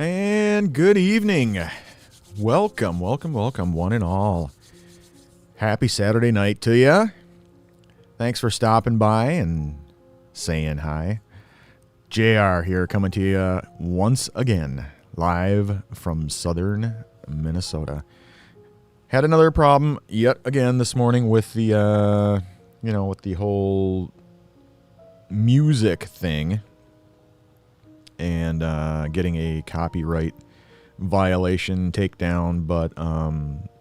And good evening. Welcome, one and all. Happy Saturday night to you. Thanks for stopping by and saying hi. JR here, coming to you once again, live from southern Minnesota. Had another problem yet again this morning with the, with the whole music thing. And getting a copyright violation takedown, but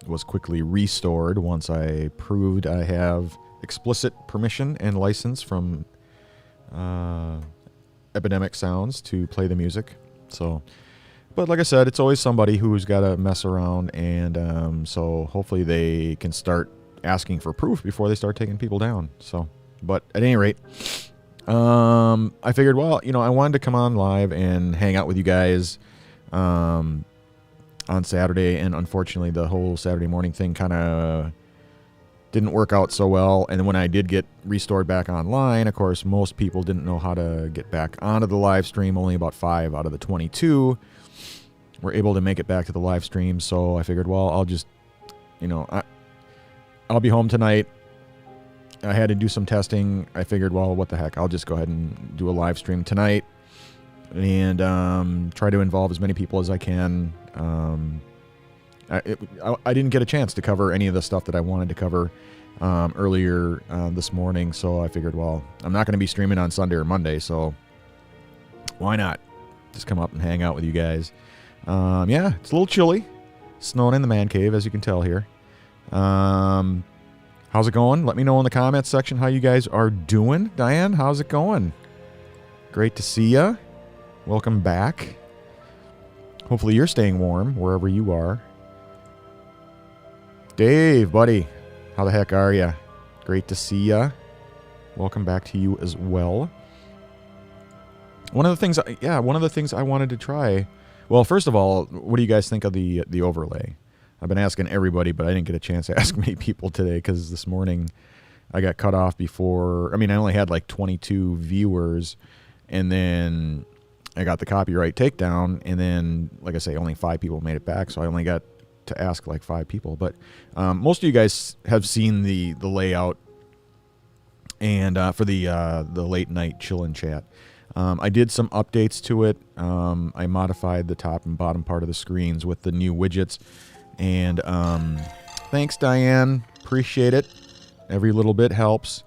was quickly restored once I proved I have explicit permission and license from Epidemic Sounds to play the music. So, but like I said, it's always somebody who's got to mess around, and so hopefully they can start asking for proof before they start taking people down. So, but at any rate, I figured, well, I wanted to come on live and hang out with you guys on Saturday, and unfortunately the whole Saturday morning thing kind of didn't work out so well. And when I did get restored back online, of course, most people didn't know how to get back onto the live stream. Only about 5 out of the 22 were able to make it back to the live stream. So I figured, well, I'll just, I'll be home tonight. I had to do some testing. I figured, well, what the heck? I'll just go ahead and do a live stream tonight and try to involve as many people as I can. I didn't get a chance to cover any of the stuff that I wanted to cover earlier this morning, so I figured, well, I'm not going to be streaming on Sunday or Monday, so why not just come up and hang out with you guys? Yeah, it's a little chilly. Snowing in the man cave, as you can tell here. How's it going? Let me know in the comments section how you guys are doing. Diane, how's it going? Great to see ya. Welcome back. Hopefully you're staying warm wherever you are. Dave, buddy, how the heck are ya? Great to see ya. Welcome back to you as well. One of the things I wanted to try. Well, first of all, what do you guys think of the overlay? I've been asking everybody, but I didn't get a chance to ask many people today because this morning I got cut off before. I only had like 22 viewers, and then I got the copyright takedown, and then, like I say, only 5 people made it back, so I only got to ask like 5 people. But most of you guys have seen the layout and for the late night chillin' chat. I did some updates to it. I modified the top and bottom part of the screens with the new widgets. And thanks, Diane. Appreciate it. Every little bit helps.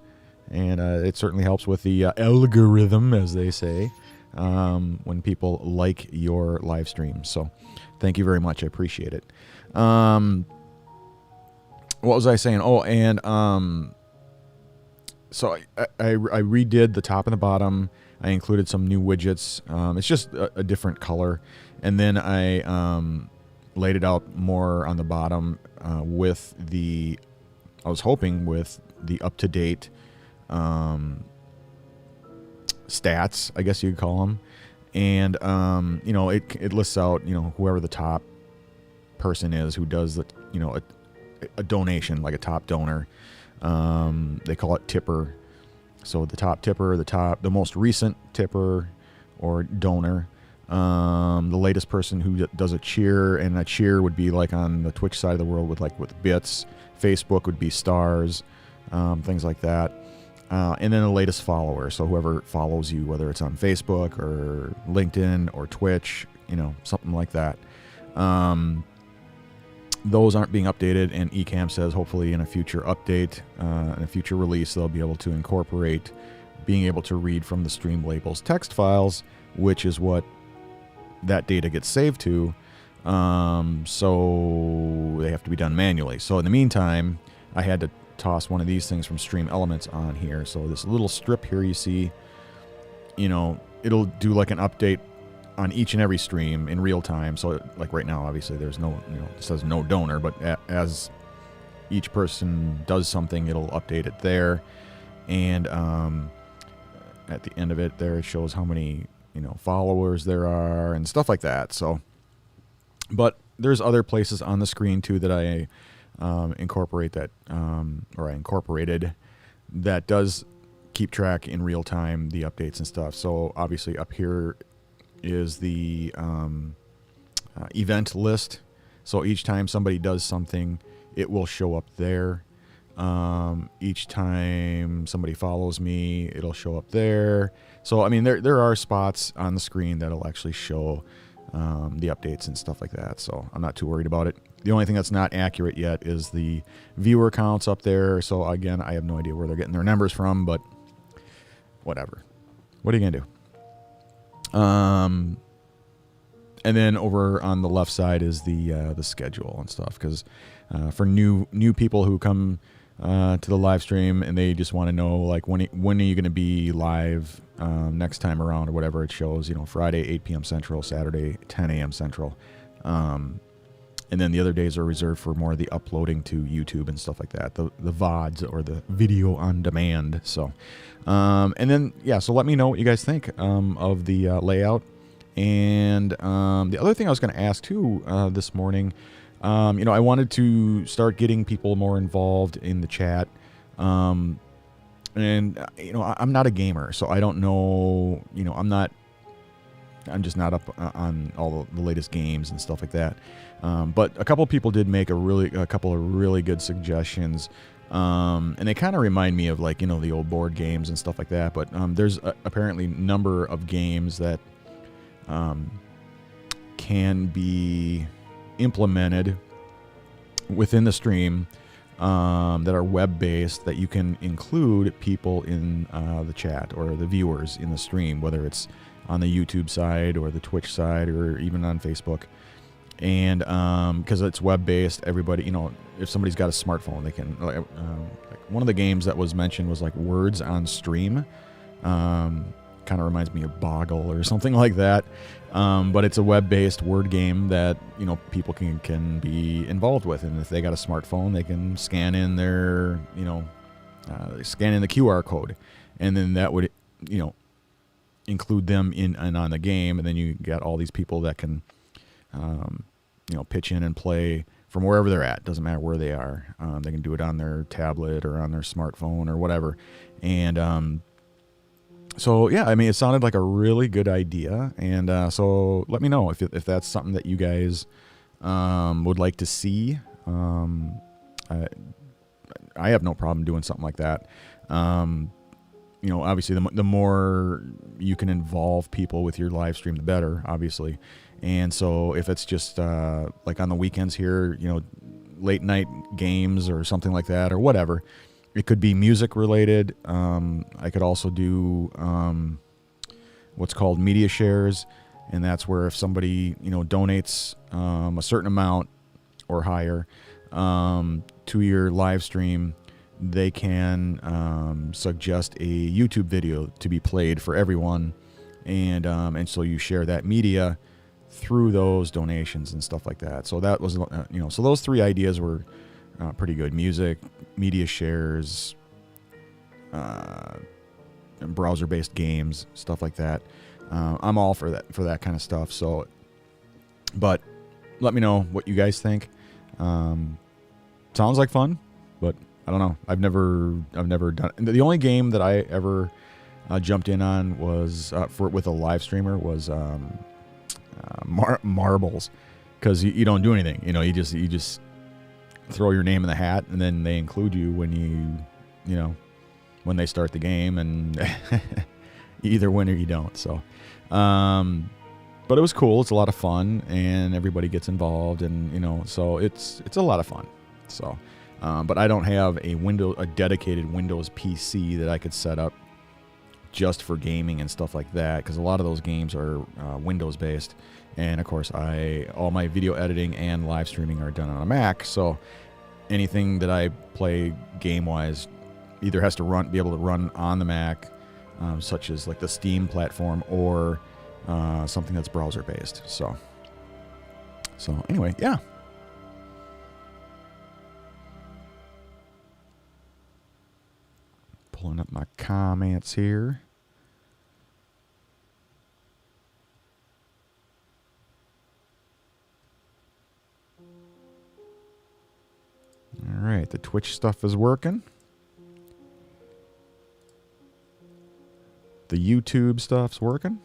And it certainly helps with the algorithm, as they say, when people like your live stream. So thank you very much. I appreciate it. What was I saying? Oh, and so I redid the top and the bottom. I included some new widgets. It's just a different color. And then I laid it out more on the bottom with the up-to-date stats, I guess you could call them. And, it lists out, whoever the top person is who does the, a donation, like a top donor. They call it tipper. So the top tipper, the most recent tipper or donor. The latest person who does a cheer, and a cheer would be like on the Twitch side of the world with bits. Facebook would be stars, things like that. And then the latest follower, so whoever follows you, whether it's on Facebook or LinkedIn or Twitch, something like that. Those aren't being updated, and Ecamm says hopefully in a future update, in a future release, they'll be able to incorporate being able to read from the stream labels text files, which is what that data gets saved to, so they have to be done manually. So in the meantime, I had to toss one of these things from Stream Elements on here. So this little strip here you see, it'll do like an update on each and every stream in real time. So like right now, obviously there's no, it says no donor, but as each person does something, it'll update it there. And at the end of it there, it shows how many followers there are and stuff like that. So, but there's other places on the screen too that I incorporate that, or I incorporated, that does keep track in real time, the updates and stuff. So obviously up here is the event list. So each time somebody does something, it will show up there. Each time somebody follows me, it'll show up there. So, I mean, there are spots on the screen that'll actually show the updates and stuff like that. So I'm not too worried about it. The only thing that's not accurate yet is the viewer counts up there. So again, I have no idea where they're getting their numbers from, but whatever. What are you going to do? And then over on the left side is the schedule and stuff. Because for new people who come to the live stream and they just want to know, like, when are you going to be live next time around or whatever, it shows, Friday 8 p.m. Central, Saturday 10 a.m. Central. And then the other days are reserved for more of the uploading to YouTube and stuff like that, the VODs or the video on demand. So, and then, yeah, so let me know what you guys think of the layout. And the other thing I was going to ask too this morning, I wanted to start getting people more involved in the chat. And, I'm not a gamer, so I don't know, I'm just not up on all the latest games and stuff like that. But a couple of people did make a couple of really good suggestions. And they kind of remind me of, like, the old board games and stuff like that. But there's apparently a number of games that can be implemented within the stream that are web-based, that you can include people in the chat or the viewers in the stream, whether it's on the YouTube side or the Twitch side or even on Facebook. And because it's web-based, everybody, if somebody's got a smartphone, they can, like one of the games that was mentioned was like Words on Stream. Kind of reminds me of Boggle or something like that. But it's a web-based word game that, people can be involved with. And if they got a smartphone, they can scan in their, scan in the QR code. And then that would, include them in and on the game. And then you got all these people that can, pitch in and play from wherever they're at. Doesn't matter where they are. They can do it on their tablet or on their smartphone or whatever. And, so, yeah, I mean, it sounded like a really good idea, and so let me know if that's something that you guys would like to see. I have no problem doing something like that. Obviously, the more you can involve people with your live stream, the better, obviously. And so if it's just like on the weekends here, late night games or something like that or whatever, it could be music related. I could also do what's called media shares, and that's where if somebody donates a certain amount or higher to your live stream, they can suggest a YouTube video to be played for everyone, and so you share that media through those donations and stuff like that. So that was so those three ideas were pretty good: music, media shares, and browser-based games, stuff like that. I'm all for that kind of stuff. So, but let me know what you guys think. Sounds like fun, but I don't know. I've never done it. The only game that I ever jumped in on was with a live streamer was marbles, because you don't do anything. You just throw your name in the hat, and then they include you when when they start the game, and you either win or you don't. So, but it was cool. It's a lot of fun, and everybody gets involved, and so it's a lot of fun. So, but I don't have a dedicated Windows PC that I could set up just for gaming and stuff like that, because a lot of those games are Windows based, and of course all my video editing and live streaming are done on a Mac. So anything that I play game wise either has to be able to run on the Mac, such as like the Steam platform, or something that's browser based. So anyway, yeah. Pulling up my comments here. All right, the Twitch stuff is working. The YouTube stuff's working.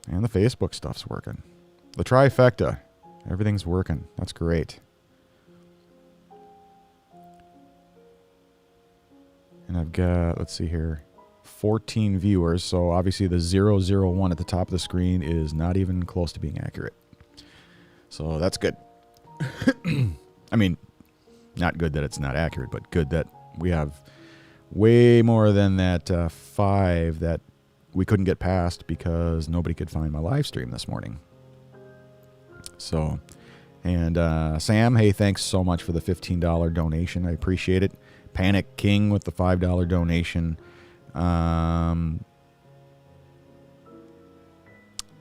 And the Facebook stuff's working. The trifecta. Everything's working. That's great. And I've got, let's see here, 14 viewers. So obviously the 001 at the top of the screen is not even close to being accurate. So that's good. I mean, not good that it's not accurate, but good that we have way more than that 5 that we couldn't get past because nobody could find my live stream this morning. So, and Sam, hey, thanks so much for the $15 donation. I appreciate it. Panic King with the $5 donation. On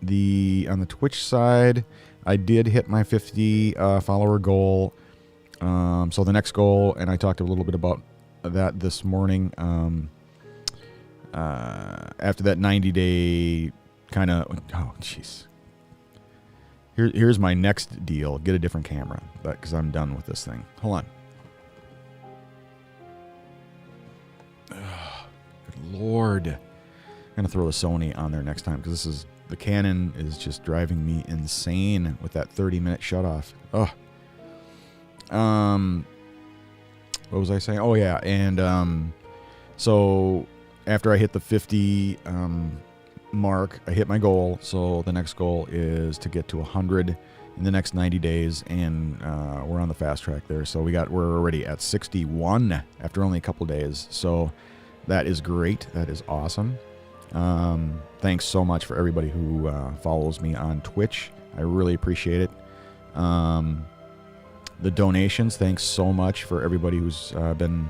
the Twitch side, I did hit my 50 follower goal. So the next goal, and I talked a little bit about that this morning. After that 90-day kind of, oh jeez. Here's my next deal. Get a different camera, because I'm done with this thing. Hold on. Good Lord. I'm going to throw a Sony on there next time, because the Canon is just driving me insane with that 30-minute shutoff. Ugh. What was I saying? Oh, yeah. And so after I hit the 50 mark, I hit my goal. So the next goal is to get to 100 in the next 90 days, and we're on the fast track there. So we're already at 61 after only a couple days. So that is great. That is awesome. Thanks so much for everybody who follows me on Twitch. I really appreciate it. The donations, thanks so much for everybody who's been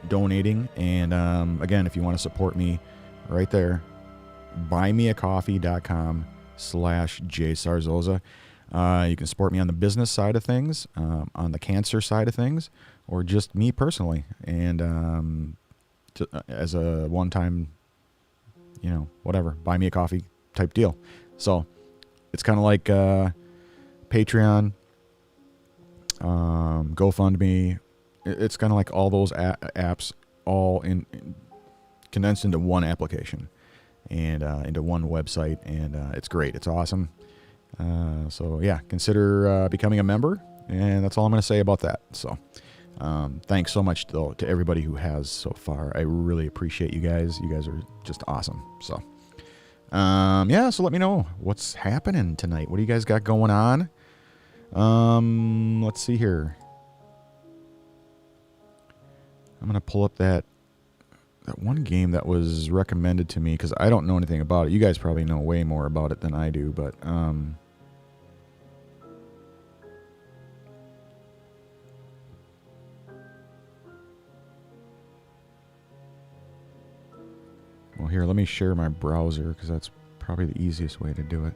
donating. And again, if you want to support me, right there, buymeacoffee.com/JSarzosa. You can support me on the business side of things, on the cancer side of things, or just me personally. And as a one-time, whatever, buy me a coffee type deal. So it's kind of like Patreon, GoFundMe. It's kind of like all those apps all condensed into one application and into one website, and it's great. It's awesome. So yeah, consider becoming a member, and that's all I'm going to say about that. So thanks so much though to everybody who has so far. I really appreciate you guys. You guys are just awesome. So yeah, so let me know what's happening tonight. What do you guys got going on? Let's see here. I'm going to pull up that one game that was recommended to me, because I don't know anything about it. You guys probably know way more about it than I do, but well, here, let me share my browser, because that's probably the easiest way to do it.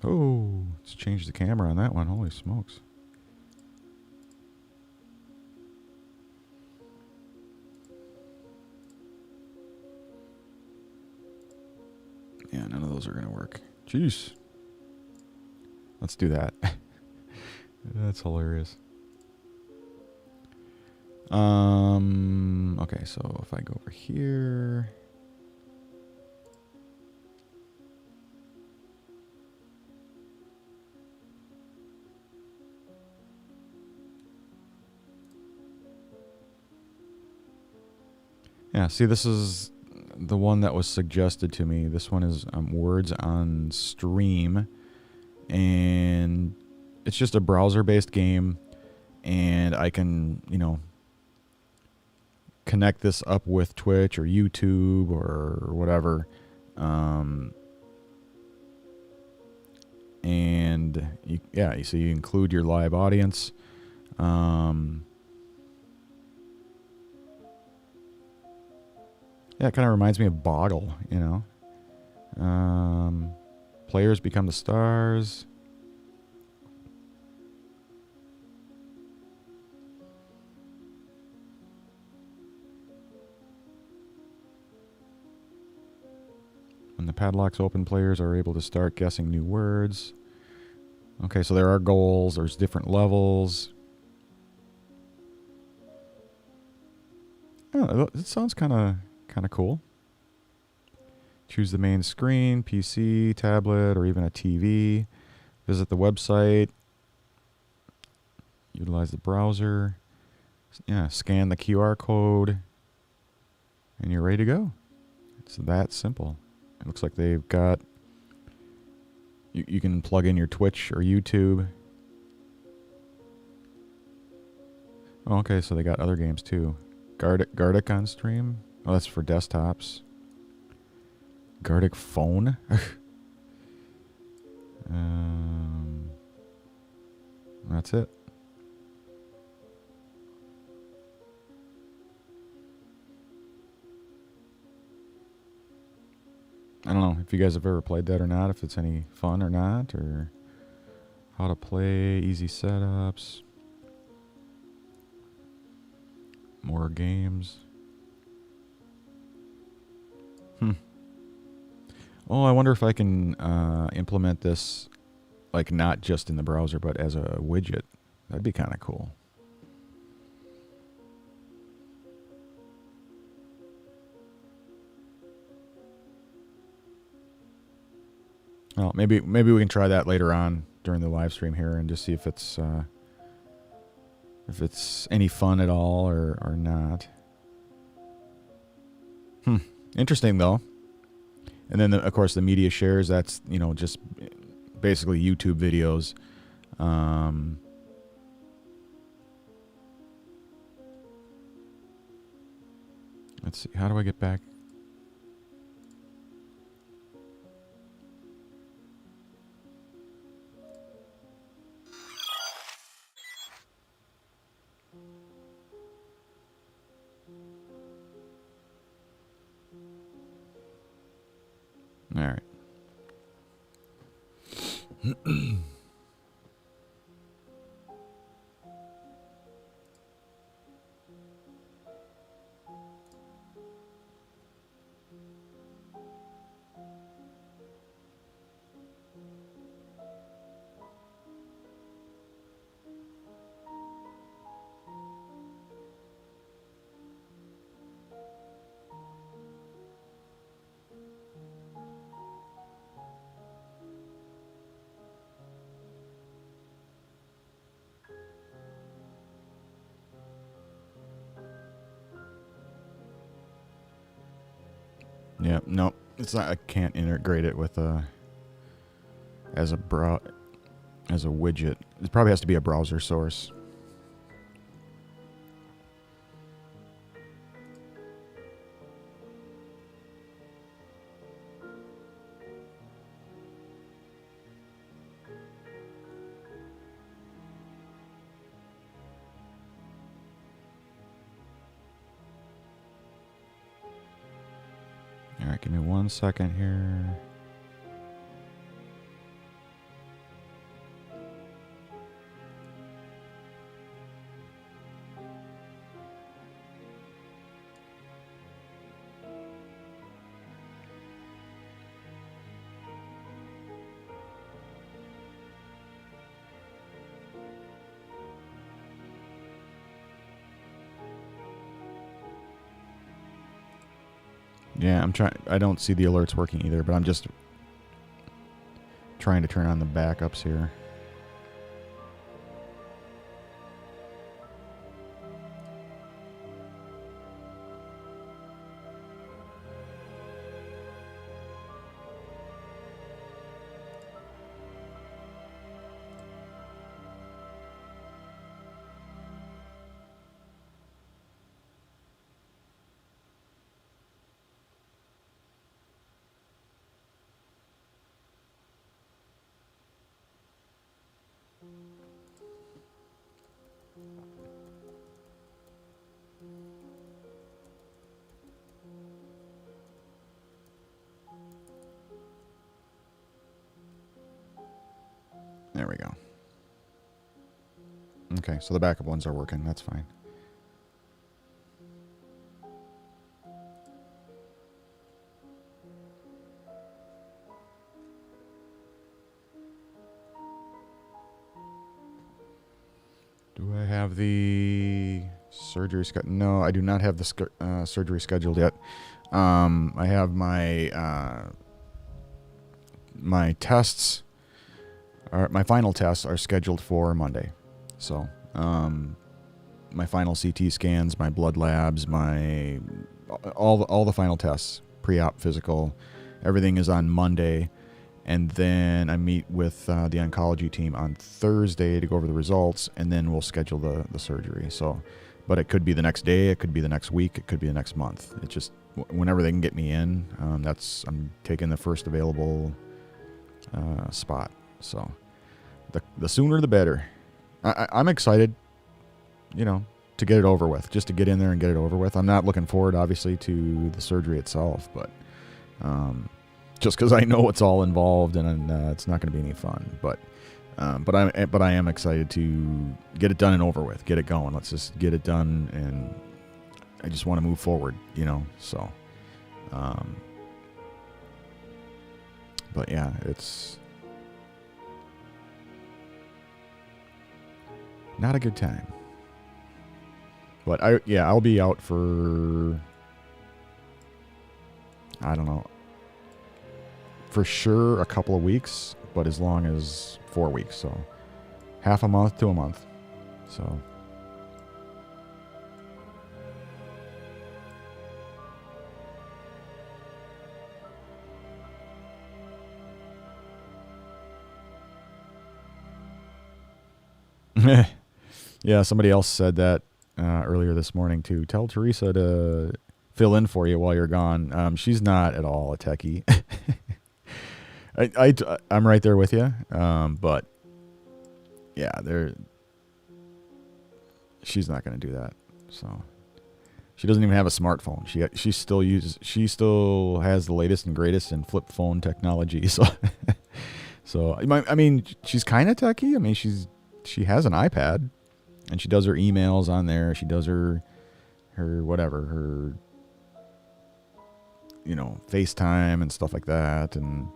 Oh, let's change the camera on that one. Holy smokes. Yeah, none of those are going to work. Jeez. Let's do that. That's hilarious. Okay, so if I go over here... Yeah, see, this is the one that was suggested to me. This one is Words on Stream, and it's just a browser-based game, and I can, connect this up with Twitch or YouTube or whatever, and so you include your live audience. Yeah, it kind of reminds me of Boggle, Players become the stars. When the padlocks open, players are able to start guessing new words. Okay, so there are goals. There's different levels. Oh, it sounds kind of cool. Choose the main screen, PC, tablet, or even a TV. Visit the website. Utilize the browser. Yeah, scan the QR code. And you're ready to go. It's that simple. It looks like they've got... You can plug in your Twitch or YouTube. Oh, okay, so they got other games too. Gardic on stream. Oh, that's for desktops. Gardic phone. That's it. I don't know if you guys have ever played that or not, if it's any fun or not, or how to play, easy setups, more games. Oh, I wonder if I can implement this, like not just in the browser, but as a widget. That'd be kind of cool. Well, maybe we can try that later on during the live stream here and just see if it's any fun at all or not. Interesting though. And then of course the media shares. That's just basically YouTube videos. Let's see. How do I get back? All right. Yeah, no, it's not. I can't integrate it with as a widget. It probably has to be a browser source. All right, give me 1 second here. Yeah, I'm trying. I don't see the alerts working either, but I'm just trying to turn on the backups here. There we go. Okay, so the backup ones are working. That's fine. have the surgery scheduled. No, I do not have the surgery scheduled yet. I have my my tests. My final tests are scheduled for Monday. So, my final CT scans, my blood labs, all the final tests, pre-op, physical, everything is on Monday. And then I meet with the oncology team on Thursday to go over the results, and then we'll schedule the surgery. So, but it could be the next day, it could be the next week, it could be the next month. It just, whenever they can get me in, I'm taking the first available spot. So, the sooner the better. I'm excited, to get it over with, just to get in there and get it over with. I'm not looking forward, obviously, to the surgery itself, but just because I know what's all involved and it's not going to be any fun. But I am excited to get it done and over with, get it going. Let's just get it done, and I just want to move forward, So, but yeah, it's not a good time. But I'll be out for, I don't know, for sure a couple of weeks, but as long as 4 weeks, so half a month to a month. So yeah, somebody else said that earlier this morning too. Tell Teresa to fill in for you while you're gone. She's not at all a techie. I'm right there with you. But yeah, she's not going to do that. So she doesn't even have a smartphone. She still has the latest and greatest in flip phone technology. So I mean, she's kind of techie. I mean, she has an iPad, and she does her emails on there. She does her whatever, FaceTime and stuff like that. And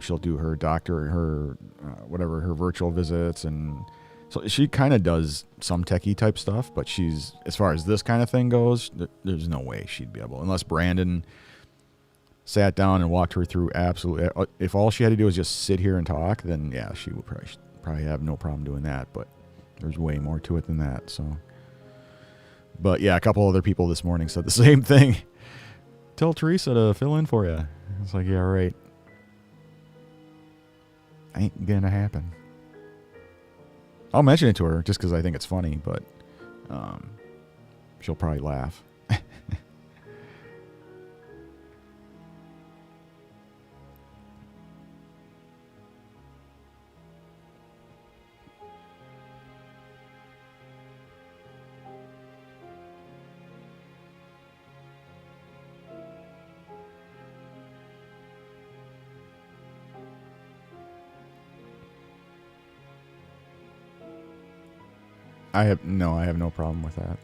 she'll do her doctor, her virtual visits. And so she kind of does some techie type stuff, but as far as this kind of thing goes, there's no way she'd be able, unless Brandon sat down and walked her through absolutely. If all she had to do was just sit here and talk, then yeah, she would probably have no problem doing that. But there's way more to it than that. So, but yeah, a couple other people this morning said the same thing. Tell Teresa to fill in for you. It's like, yeah, right. Ain't gonna happen. I'll mention it to her just because I think it's funny, but she'll probably laugh. I have no problem with that.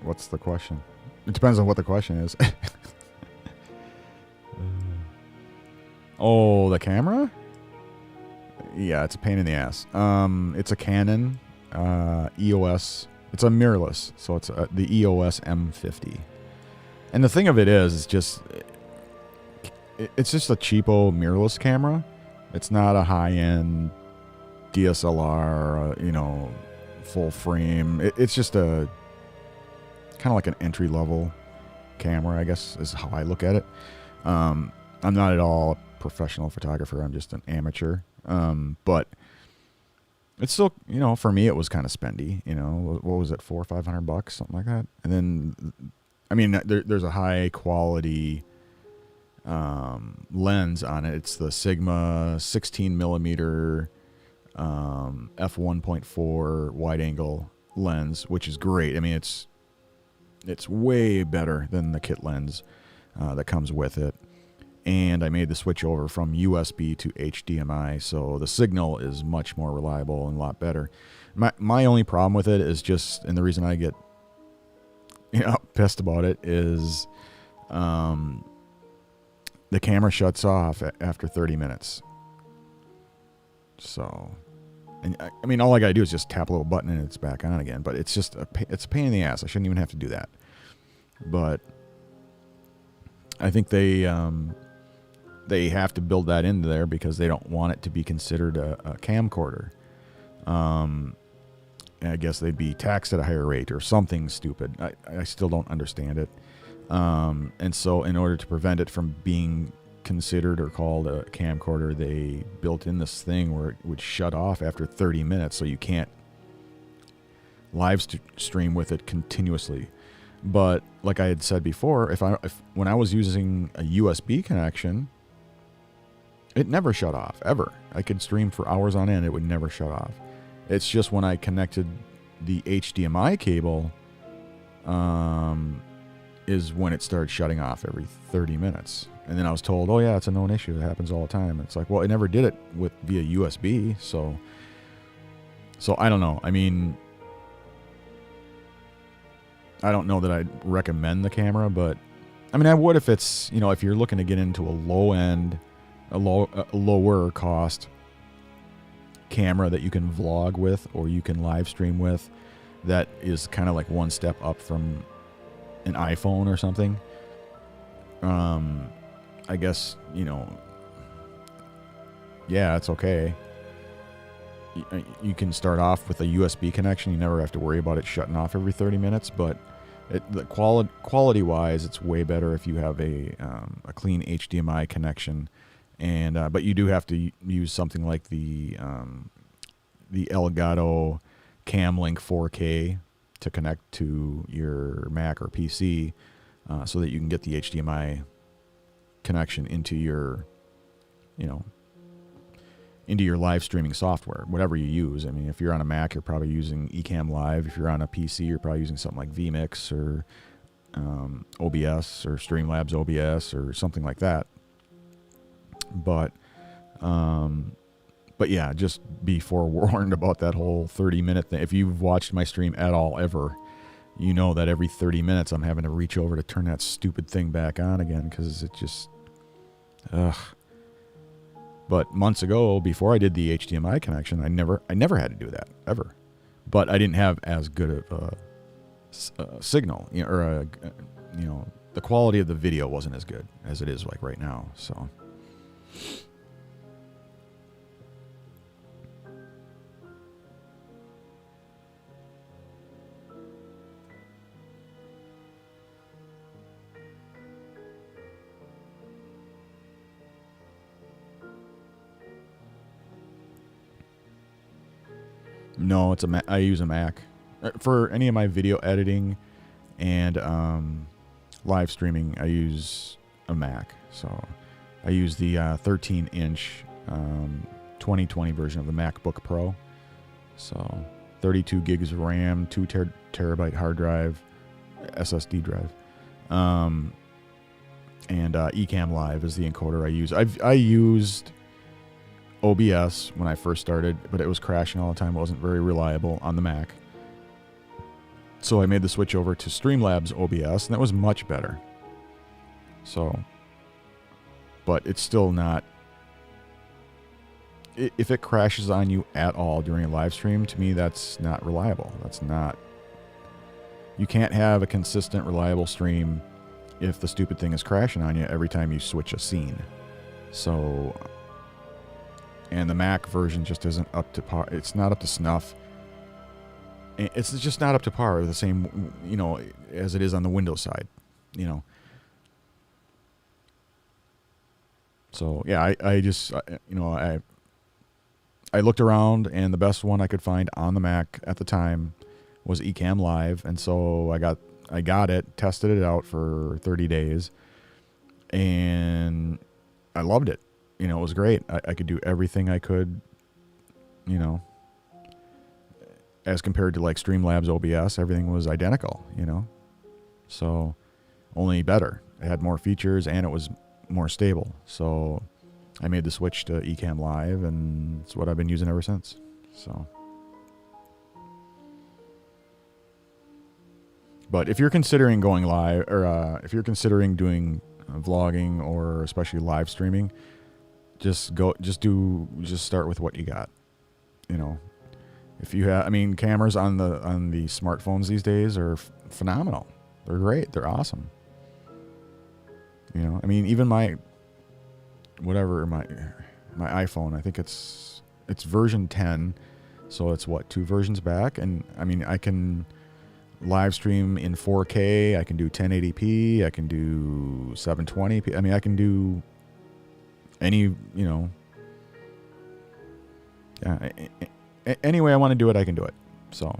What's the question? It depends on what the question is. Oh, the camera? Yeah, it's a pain in the ass. It's a Canon EOS. It's a mirrorless, so it's the EOS M50. And the thing of it is, it's just a cheapo mirrorless camera. It's not a high-end DSLR, full frame. It's just a kind of like an entry-level camera, I guess, is how I look at it. I'm not at all a professional photographer. I'm just an amateur. But it's still, for me, it was kind of spendy. What was it, $400 or $500, something like that? And then, I mean, there's a high quality lens on it. It's the Sigma 16 millimeter f1.4 wide angle lens, which is great. I mean, it's way better than the kit lens that comes with it. And I made the switch over from USB to HDMI, so the signal is much more reliable and a lot better. My only problem with it is just, and the reason I get pissed about it is the camera shuts off after 30 minutes. So, And I mean, all I got to do is just tap a little button and it's back on again. But it's just it's a pain in the ass. I shouldn't even have to do that. But I think they have to build that into there because they don't want it to be considered a camcorder. I guess they'd be taxed at a higher rate or something stupid. I still don't understand it. And so in order to prevent it from being considered or called a camcorder, they built in this thing where it would shut off after 30 minutes, so you can't live stream with it continuously. But like I had said before, if when I was using a USB connection, it never shut off ever. I could stream for hours on end; it would never shut off. It's just when I connected the HDMI cable, is when it started shutting off every 30 minutes. And then I was told, oh yeah, it's a known issue. It happens all the time. It's like, well, it never did it via USB. So I don't know. I mean, I don't know that I'd recommend the camera, but I mean, I would if it's, if you're looking to get into a lower cost camera that you can vlog with or you can live stream with, that is kind of like one step up from an iPhone or something. I guess, yeah, it's okay. You can start off with a USB connection. You never have to worry about it shutting off every 30 minutes, but the quality-wise, it's way better if you have a clean HDMI connection. And but you do have to use something like the Elgato CamLink 4K to connect to your Mac or PC, so that you can get the HDMI connection into your, into your live streaming software, whatever you use. I mean, if you're on a Mac, you're probably using Ecamm Live. If you're on a PC, you're probably using something like vMix or OBS or Streamlabs OBS or something like that. But yeah, just be forewarned about that whole 30-minute thing. If you've watched my stream at all ever, you know that every 30 minutes I'm having to reach over to turn that stupid thing back on again because it just, ugh. But months ago, before I did the HDMI connection, I never had to do that ever. But I didn't have as good of a signal, or the quality of the video wasn't as good as it is like right now. So. No, it's I use a Mac for any of my video editing and live streaming. I use a Mac, so I use the 13-inch 2020 version of the MacBook Pro. So 32 gigs of RAM, 2 terabyte hard drive, SSD drive, and Ecamm Live is the encoder I use. I used OBS when I first started, but it was crashing all the time. It wasn't very reliable on the Mac. So I made the switch over to Streamlabs OBS, and that was much better. So, but it's still not... If it crashes on you at all during a live stream, to me, that's not reliable. That's not... You can't have a consistent, reliable stream if the stupid thing is crashing on you every time you switch a scene. So... And the Mac version just isn't up to par. It's not up to snuff. It's just not up to par, the same, as it is on the Windows side, So, yeah, I just, I looked around, and the best one I could find on the Mac at the time was Ecamm Live. And so I got it, tested it out for 30 days, and I loved it. It was great. I could do everything I could, as compared to like Streamlabs OBS, everything was identical, So only better. It had more features and it was more stable. So I made the switch to Ecamm Live, and it's what I've been using ever since. So, but if you're considering going live, or if you're considering doing vlogging or especially live streaming, just start with what you got. If you have, I mean, cameras on the smartphones these days are phenomenal. They're great. They're awesome. You know, I mean, even my iPhone, I think it's version 10, so it's what, 2 versions back, and I mean, I can live stream in 4K, I can do 1080p, I can do 720p. I mean, I can do any, you know, yeah, any way I want to do it, I can do it. So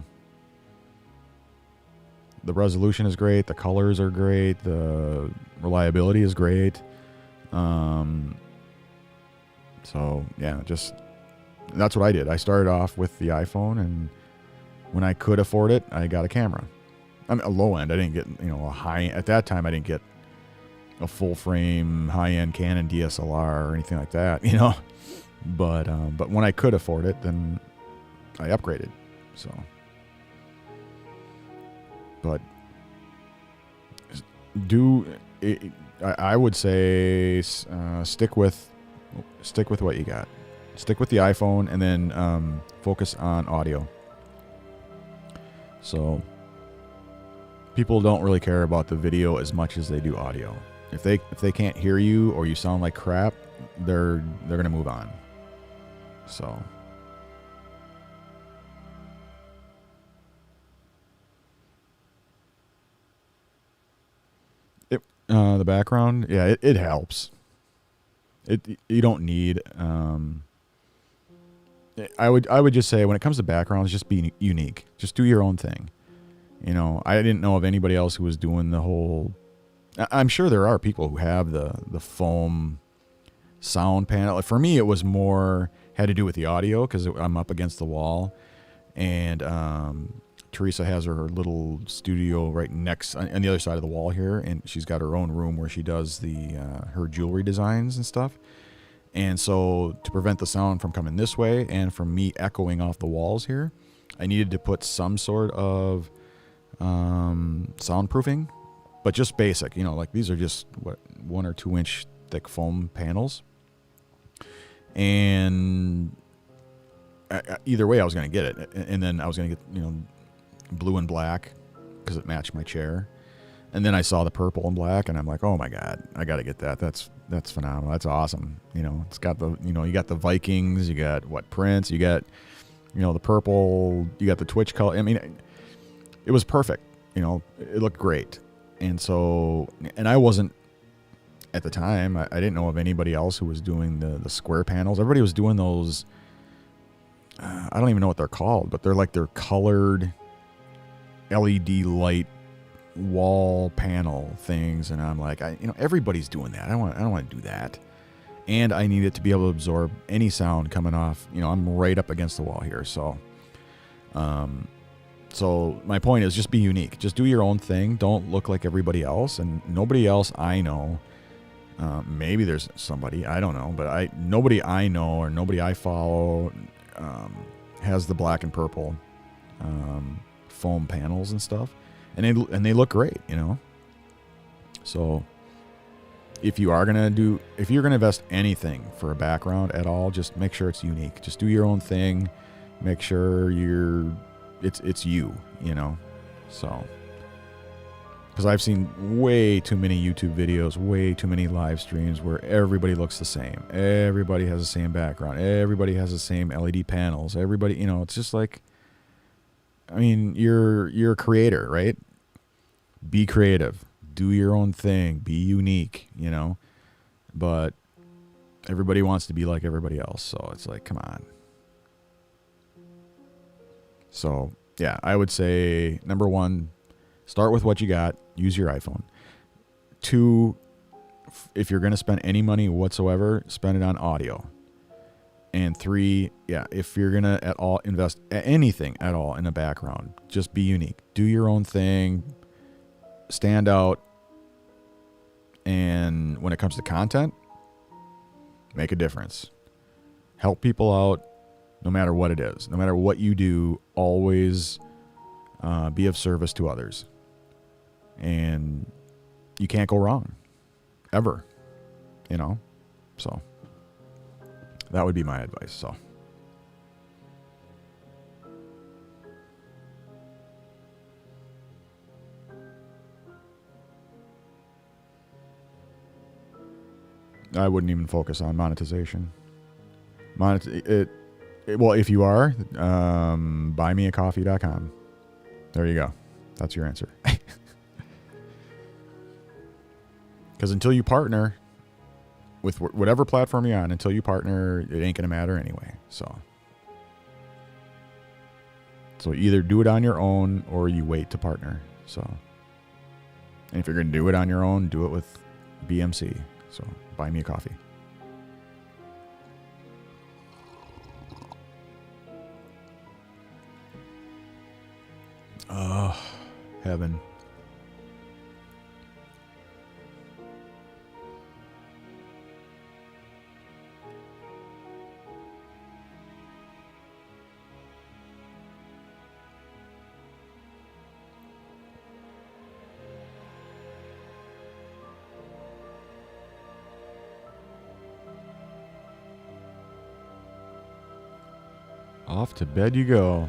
the resolution is great, the colors are great, the reliability is great. So yeah, just that's what I did. I started off with the iPhone, and when I could afford it, I got a camera. I mean, a low end. I didn't get, you know, a high. At that time, I didn't get a full frame high end Canon DSLR or anything like that, you know. But when I could afford it, then I upgraded. So, but I would say stick with what you got. Stick with the iPhone, and then focus on audio. So people don't really care about the video as much as they do audio. If they can't hear you or you sound like crap, they're gonna move on. So the background, yeah, it helps. You don't need. I would just say when it comes to backgrounds, just be unique. Just do your own thing. You know, I didn't know of anybody else who was doing the whole. I'm sure there are people who have the foam sound panel. For me, it was more had to do with the audio because I'm up against the wall, and Teresa has her little studio right next on the other side of the wall here, and she's got her own room where she does her jewelry designs and stuff. And so to prevent the sound from coming this way and from me echoing off the walls here, I needed to put some sort of soundproofing, but just basic, you know, like these are just 1 or 2 inch thick foam panels. And either way I was going to get it. And then I was going to get, you know, blue and black because it matched my chair. And then I saw the purple and black, and I'm like, oh my God, I got to get that. That's phenomenal. That's awesome. You know, it's got the, you know, you got the Vikings, you got Prince, you got, you know, the purple, you got the Twitch color. I mean, it was perfect. You know, it looked great. And so, and I wasn't, at the time, I didn't know of anybody else who was doing the square panels. Everybody was doing those, I don't even know what they're called, but they're colored LED light wall panel things, and I'm like, you know, everybody's doing that. I don't want to do that. And I need it to be able to absorb any sound coming off. You know, I'm right up against the wall here, so so my point is just be unique. Just do your own thing. Don't look like everybody else. And nobody else I know, maybe there's somebody, I don't know, but nobody I know or nobody I follow has the black and purple foam panels and stuff. And they look great, you know. So if you're gonna invest anything for a background at all, just make sure it's unique. Just do your own thing. Make sure it's you, you know. So, because I've seen way too many YouTube videos, way too many live streams where everybody looks the same. Everybody has the same background. Everybody has the same LED panels. Everybody, you know, it's just like, I mean, you're a creator, right? Be creative. Do your own thing. Be unique, you know? But everybody wants to be like everybody else, so it's like, come on. So, yeah, I would say, number 1, start with what you got. Use your iPhone. 2, if you're going to spend any money whatsoever, spend it on audio. And 3, yeah, if you're going to at all invest anything at all in a background, just be unique. Do your own thing. Stand out. And when it comes to content, make a difference. Help people out no matter what it is. No matter what you do, always be of service to others. And you can't go wrong. Ever. You know? So that would be my advice. So I wouldn't even focus on monetization. Well, if you are, buymeacoffee.com. There you go. That's your answer. Because until you partner with whatever platform you're on, until you partner, it ain't going to matter anyway. So either do it on your own or you wait to partner. So, and if you're going to do it on your own, do it with BMC. So buy me a coffee. Oh, heaven. Off to bed you go.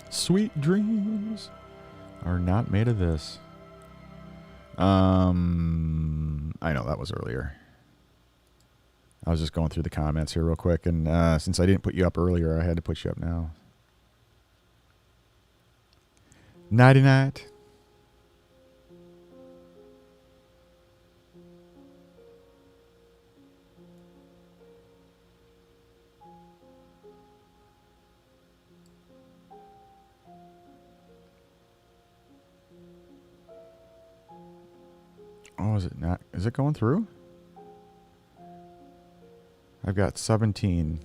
Sweet dreams are not made of this. I know that was earlier. I was just going through the comments here real quick, and since I didn't put you up earlier, I had to put you up now. Nighty night. Oh, is it not? Is it going through? I've got 17.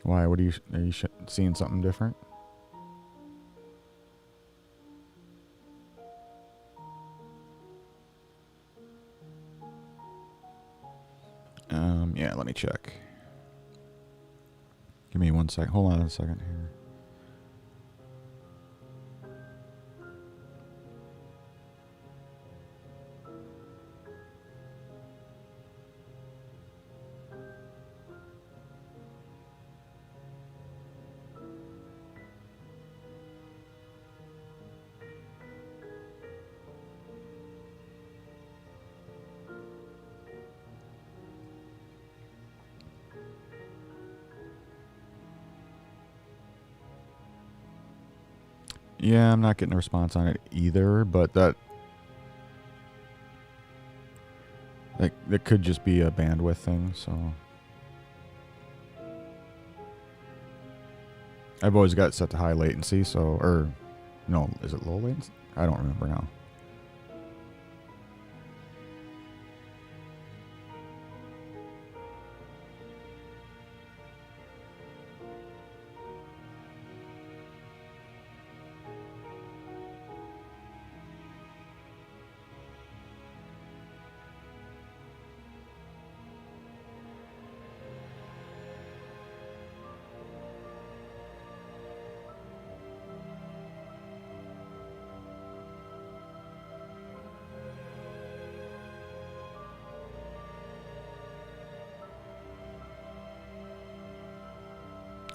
Why? What are you seeing something different? Yeah, let me check. Give me 1 sec. Hold on a second here. Yeah, I'm not getting a response on it either, but that could just be a bandwidth thing, so. I've always got it set to high latency, so, or, no, is it low latency? I don't remember now.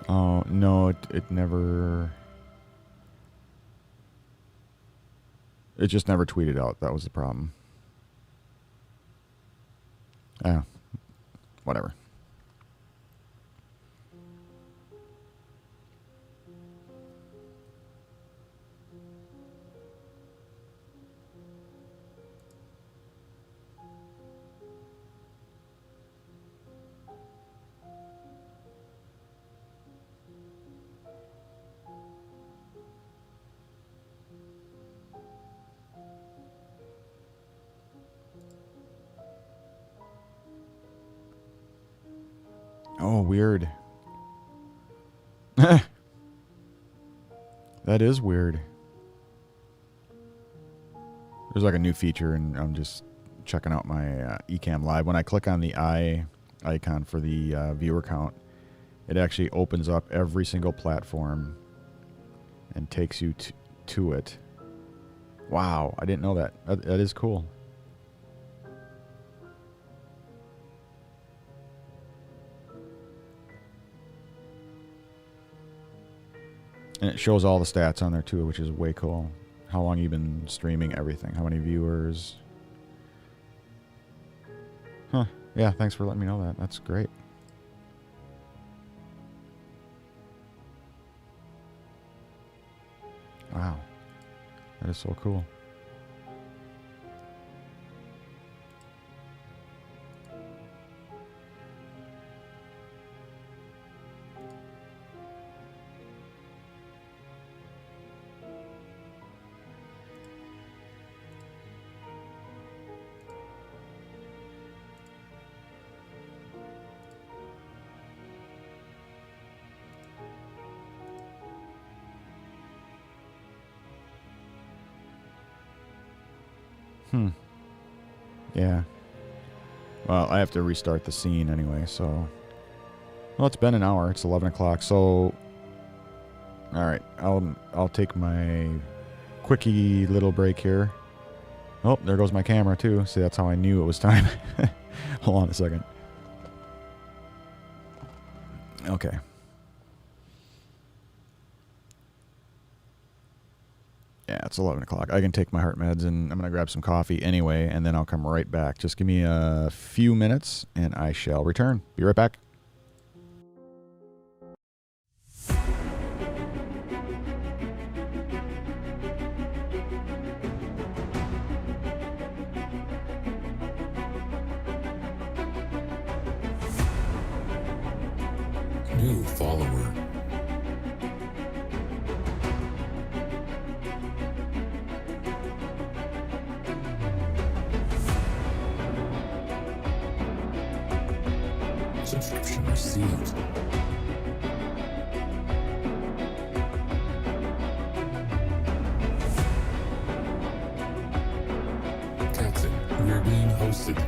Oh, no, it never... It just never tweeted out. That was the problem. Yeah. Whatever. Oh, weird. That is weird. There's like a new feature, and I'm just checking out my Ecamm Live. When I click on the eye icon for the viewer count, it actually opens up every single platform and takes you to it. Wow, I didn't know that. That is cool. And it shows all the stats on there too, which is way cool. how long you've been streaming everything. How many viewers? Huh. Yeah, thanks for letting me know that. That's great. Wow. That is so cool. Yeah. Well, I have to restart the scene anyway, so... Well, it's been an hour. It's 11 o'clock, so... Alright, I'll take my quickie little break here. Oh, there goes my camera, too. See, that's how I knew it was time. Hold on a second. Okay. Yeah, it's 11 o'clock. I can take my heart meds, and I'm going to grab some coffee anyway, and then I'll come right back. Just give me a few minutes, and I shall return. Be right back. New follower. Subscription received. Captain, we are being hosted.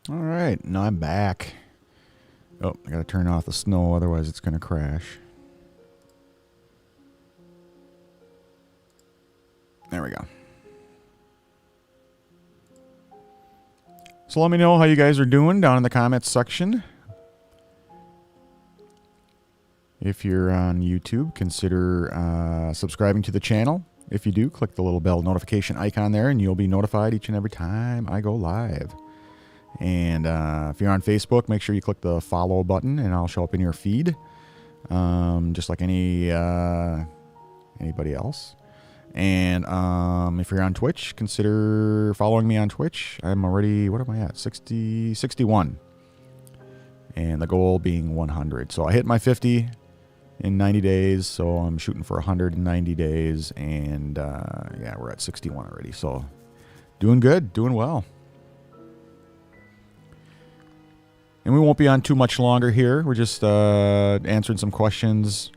All right, now I'm back. Oh, I gotta turn off the snow, otherwise it's gonna crash. There we go. So let me know how you guys are doing down in the comments section. If you're on YouTube, consider subscribing to the channel. If you do, click the little bell notification icon there, and you'll be notified each and every time I go live. And if you're on Facebook, make sure you click the follow button, and I'll show up in your feed, just like anybody else. And if you're on Twitch, consider following me on Twitch. I'm already, what am I at? 61. And the goal being 100. So I hit my 50 in 90 days, so I'm shooting for 100 in 90 days. And yeah, we're at 61 already. So doing good, doing well. And we won't be on too much longer here. We're just answering some questions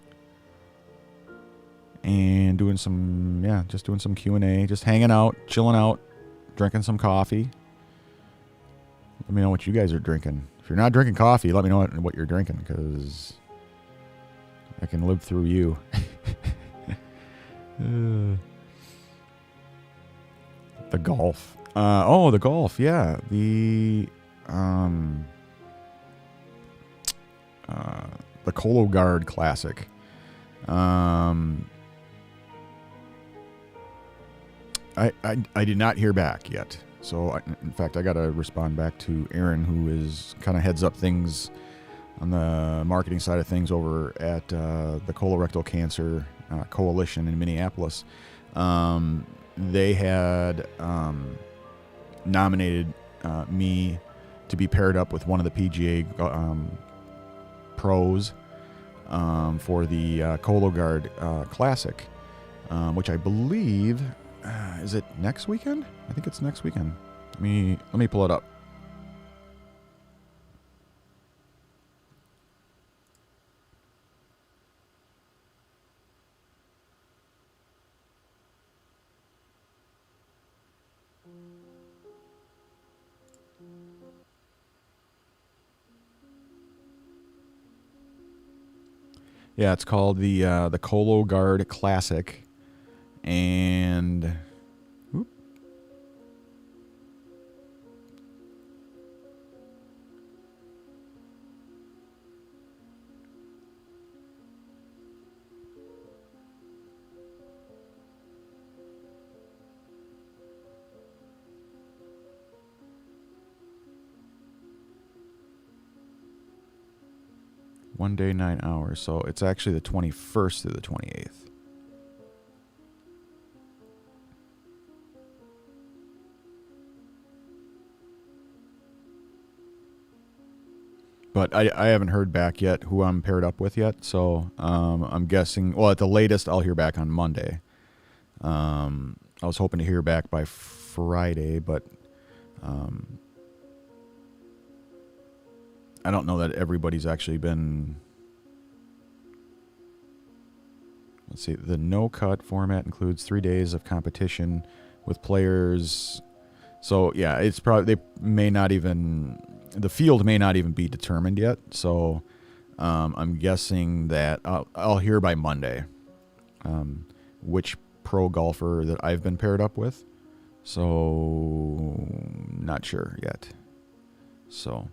and doing some, just doing some Q&A, just hanging out, chilling out, drinking some coffee. Let me know what you guys are drinking. If you're not drinking coffee, let me know what you're drinking, because I can live through you. The golf. The golf, yeah. The Colo Guard Classic. I did not hear back yet. So, in fact, I got to respond back to Aaron, who is kind of heads up things on the marketing side of things over at the Colorectal Cancer Coalition in Minneapolis. They had nominated me to be paired up with one of the PGA pros for the Cologuard Classic, which I believe is it next weekend? I think it's next weekend. Let me pull it up. Yeah, it's called the Colo Guard Classic, and whoop. One day, 9 hours. So it's actually the 21st through the 28th. But I haven't heard back yet who I'm paired up with yet. So I'm guessing, well, at the latest, I'll hear back on Monday. I was hoping to hear back by Friday, but I don't know that everybody's actually been. Let's see. The no-cut format includes 3 days of competition with players. So yeah, it's probably the field may not even be determined yet. So I'm guessing that I'll hear by Monday which pro golfer that I've been paired up with. So not sure yet. So.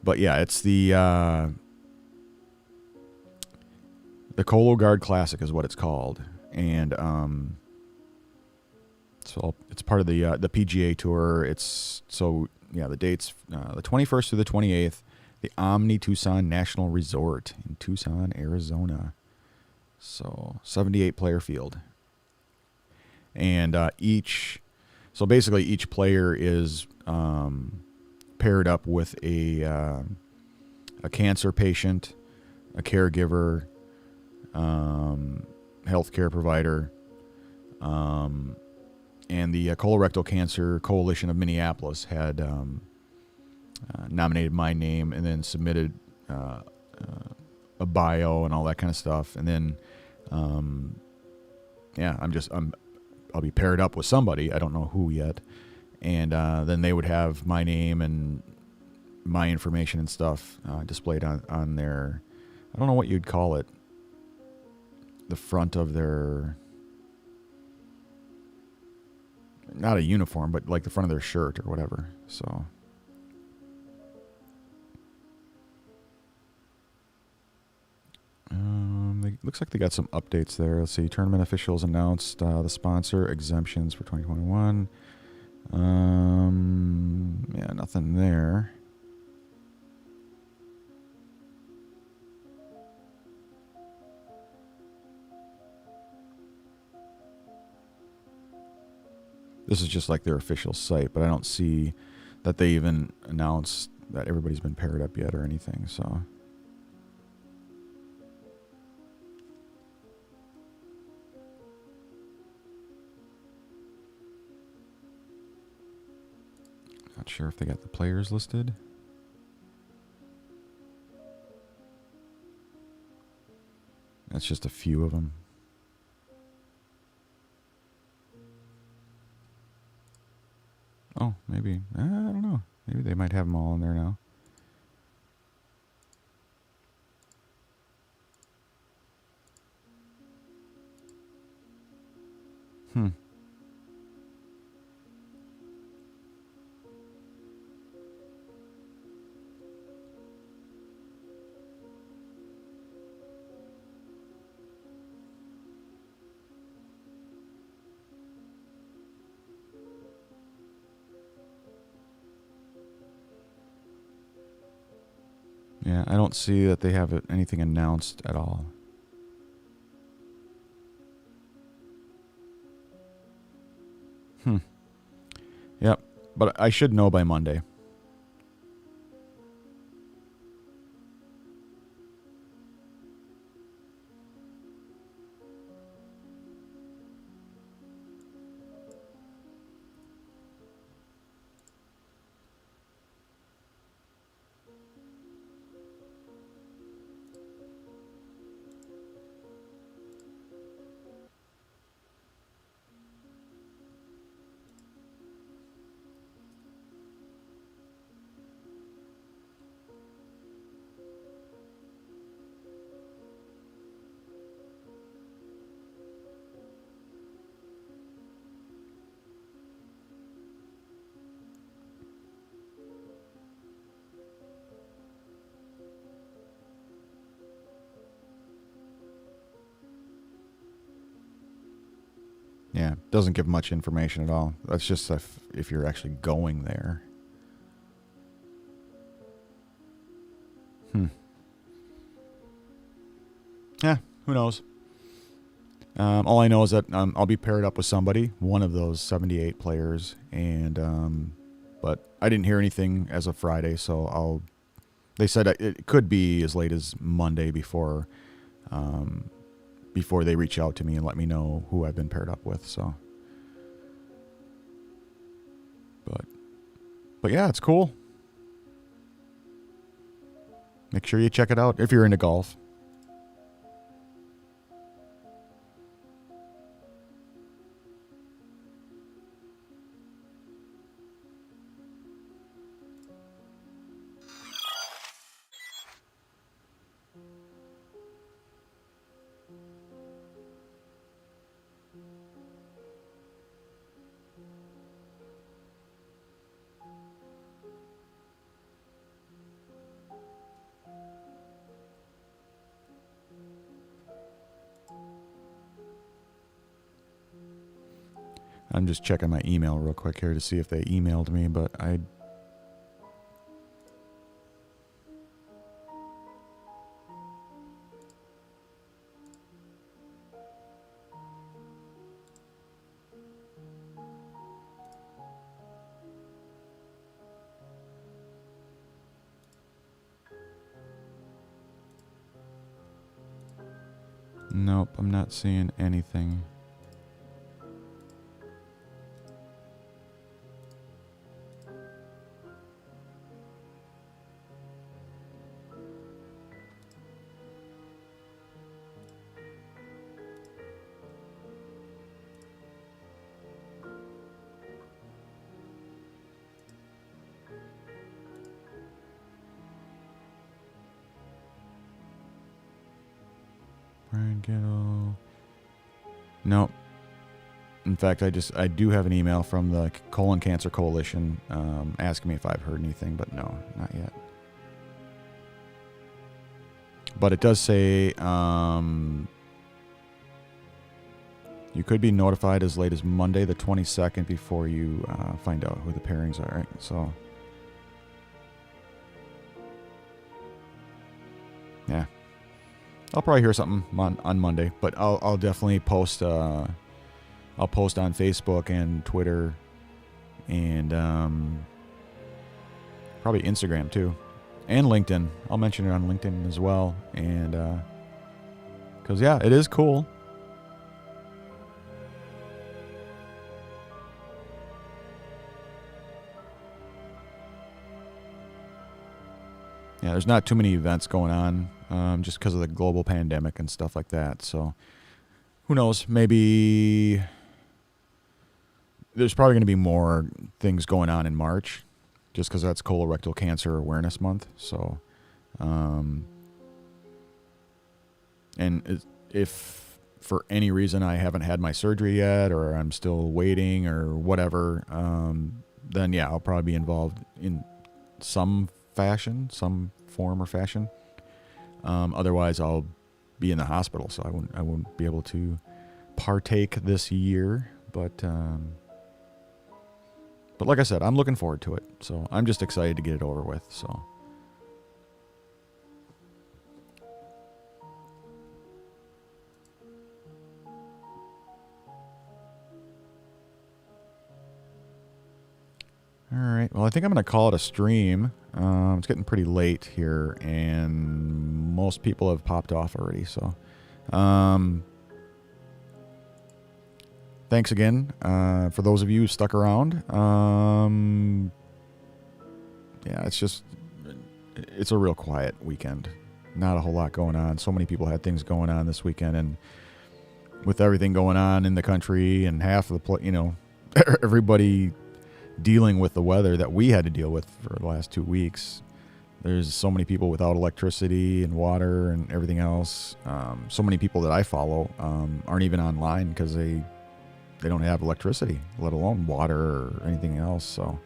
But yeah, it's the Colo Guard Classic is what it's called, and so it's part of the PGA Tour. The dates the 21st through the 28th, the Omni Tucson National Resort in Tucson, Arizona. So 78 player field, and each player is paired up with a cancer patient, a caregiver, healthcare provider, and the Colorectal Cancer Coalition of Minneapolis had nominated my name and then submitted a bio and all that kind of stuff. And then, I'll be paired up with somebody. I don't know who yet. And then they would have my name and my information and stuff displayed on their, I don't know what you'd call it, the front of their, not a uniform, but like the front of their shirt or whatever. So looks like they got some updates there. Let's see. Tournament officials announced the sponsor exemptions for 2021. Yeah, nothing there. This is just like their official site, but I don't see that they even announced that everybody's been paired up yet or anything, so. Not sure if they got the players listed. That's just a few of them. Oh, maybe. I don't know. Maybe they might have them all in there now. Yeah, I don't see that they have anything announced at all. Yep, but I should know by Monday. Yeah, doesn't give much information at all. That's just if you're actually going there. Yeah, who knows? All I know is that I'll be paired up with somebody, one of those 78 players, and but I didn't hear anything as of Friday, so They said it could be as late as Monday before they reach out to me and let me know who I've been paired up with. So, but yeah, it's cool. Make sure you check it out if you're into golf. I'm just checking my email real quick here to see if they emailed me, but nope, I'm not seeing anything. and kiddo. Nope. In fact, I do have an email from the Colon Cancer Coalition asking me if I've heard anything, but no, not yet. But it does say you could be notified as late as Monday the 22nd before you find out who the pairings are. Right? So, yeah, I'll probably hear something on Monday, but I'll definitely post. I'll post on Facebook and Twitter, and probably Instagram too, and LinkedIn. I'll mention it on LinkedIn as well, and because yeah, it is cool. Yeah, there's not too many events going on, just because of the global pandemic and stuff like that. So, who knows? Maybe there's probably going to be more things going on in March, just because that's Colorectal Cancer Awareness Month. So, and if for any reason I haven't had my surgery yet, or I'm still waiting, or whatever, then yeah, I'll probably be involved in some fashion, some form or fashion. Otherwise, I'll be in the hospital, so I won't be able to partake this year. But like I said, I'm looking forward to it. So I'm just excited to get it over with. So. All right. Well, I think I'm going to call it a stream. It's getting pretty late here, and most people have popped off already. So, thanks again for those of you who stuck around. Yeah, it's a real quiet weekend. Not a whole lot going on. So many people had things going on this weekend, and with everything going on in the country and half of the everybody dealing with the weather that we had to deal with for the last 2 weeks. There's so many people without electricity and water and everything else. So many people that I follow aren't even online because they don't have electricity, let alone water or anything else. So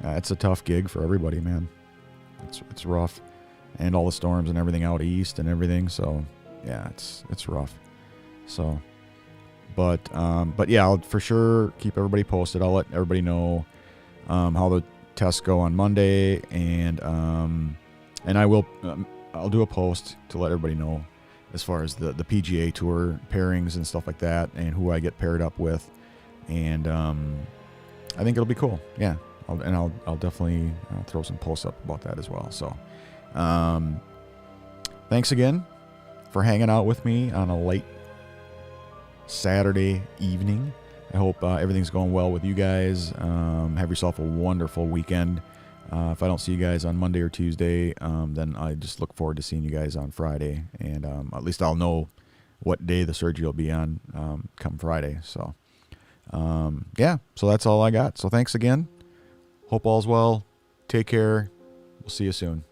it's a tough gig for everybody, man. It's rough, and all the storms and everything out east and everything. So yeah, it's rough. So, but yeah, I'll for sure keep everybody posted. I'll let everybody know how the tests go on Monday, and I will I'll do a post to let everybody know as far as the PGA Tour pairings and stuff like that, and who I get paired up with, and I think it'll be cool. Yeah, I'll definitely throw some posts up about that as well. So, thanks again for hanging out with me on a late Saturday evening. I hope everything's going well with you guys. Have yourself a wonderful weekend. If I don't see you guys on Monday or Tuesday, then I just look forward to seeing you guys on Friday. And at least I'll know what day the surgery will be on come Friday. So, yeah, so that's all I got. So thanks again. Hope all's well. Take care. We'll see you soon.